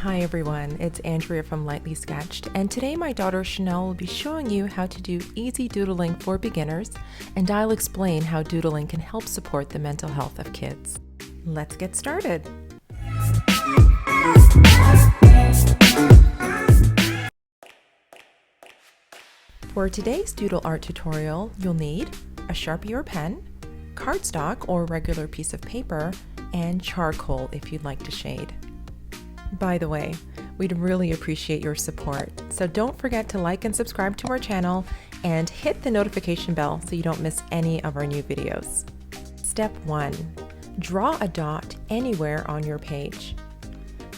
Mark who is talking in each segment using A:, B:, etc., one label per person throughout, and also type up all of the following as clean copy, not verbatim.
A: Hi everyone, it's Andrea from Lightly Sketched, and today my daughter Chanel will be showing you how to do easy doodling for beginners, and I'll explain how doodling can help support the mental health of kids. Let's get started! For today's doodle art tutorial, you'll need a Sharpie or pen, cardstock or regular piece of paper, and charcoal if you'd like to shade. By the way, we'd really appreciate your support, so don't forget to like and subscribe to our channel and hit the notification bell so you don't miss any of our new videos. Step 1. Draw a dot anywhere on your page.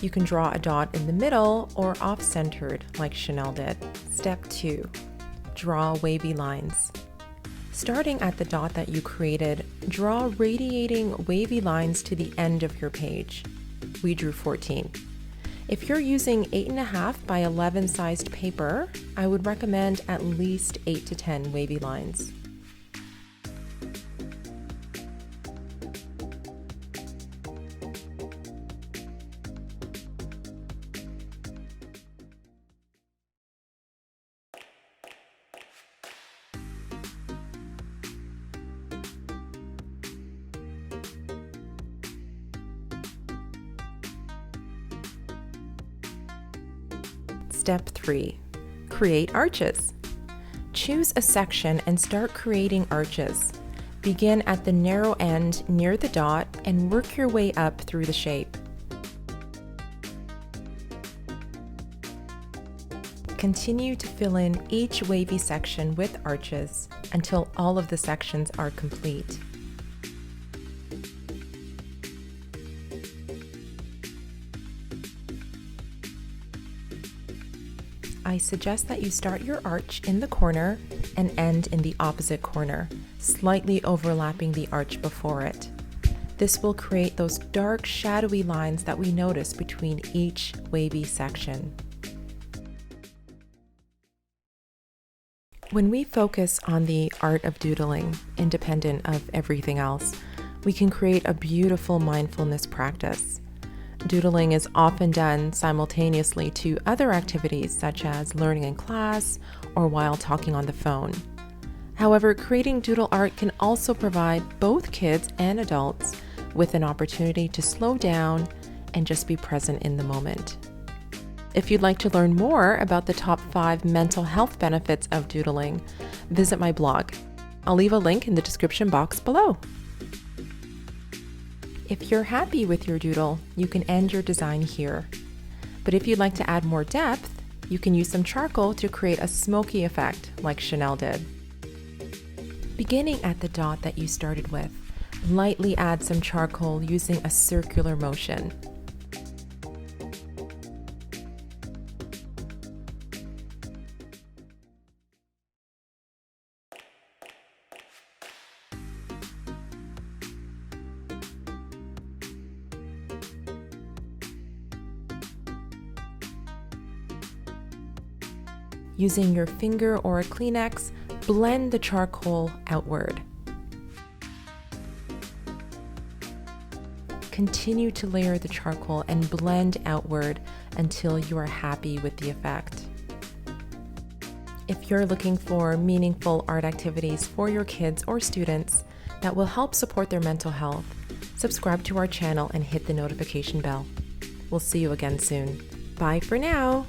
A: You can draw a dot in the middle or off-centered like Chanel did. Step 2. Draw wavy lines. Starting at the dot that you created, draw radiating wavy lines to the end of your page. We drew 14. If you're using 8.5 by 11 sized paper, I would recommend at least 8 to 10 wavy lines. Step 3. Create arches. Choose a section and start creating arches. Begin at the narrow end near the dot and work your way up through the shape. Continue to fill in each wavy section with arches until all of the sections are complete. I suggest that you start your arch in the corner and end in the opposite corner, slightly overlapping the arch before it. This will create those dark, shadowy lines that we notice between each wavy section. When we focus on the art of doodling, independent of everything else, we can create a beautiful mindfulness practice. Doodling is often done simultaneously to other activities such as learning in class or while talking on the phone. However, creating doodle art can also provide both kids and adults with an opportunity to slow down and just be present in the moment. If you'd like to learn more about the top 5 mental health benefits of doodling, visit my blog. I'll leave a link in the description box below. If you're happy with your doodle, you can end your design here. But if you'd like to add more depth, you can use some charcoal to create a smoky effect like Chanel did. Beginning at the dot that you started with, lightly add some charcoal using a circular motion. Using your finger or a Kleenex, blend the charcoal outward. Continue to layer the charcoal and blend outward until you are happy with the effect. If you're looking for meaningful art activities for your kids or students that will help support their mental health, subscribe to our channel and hit the notification bell. We'll see you again soon. Bye for now!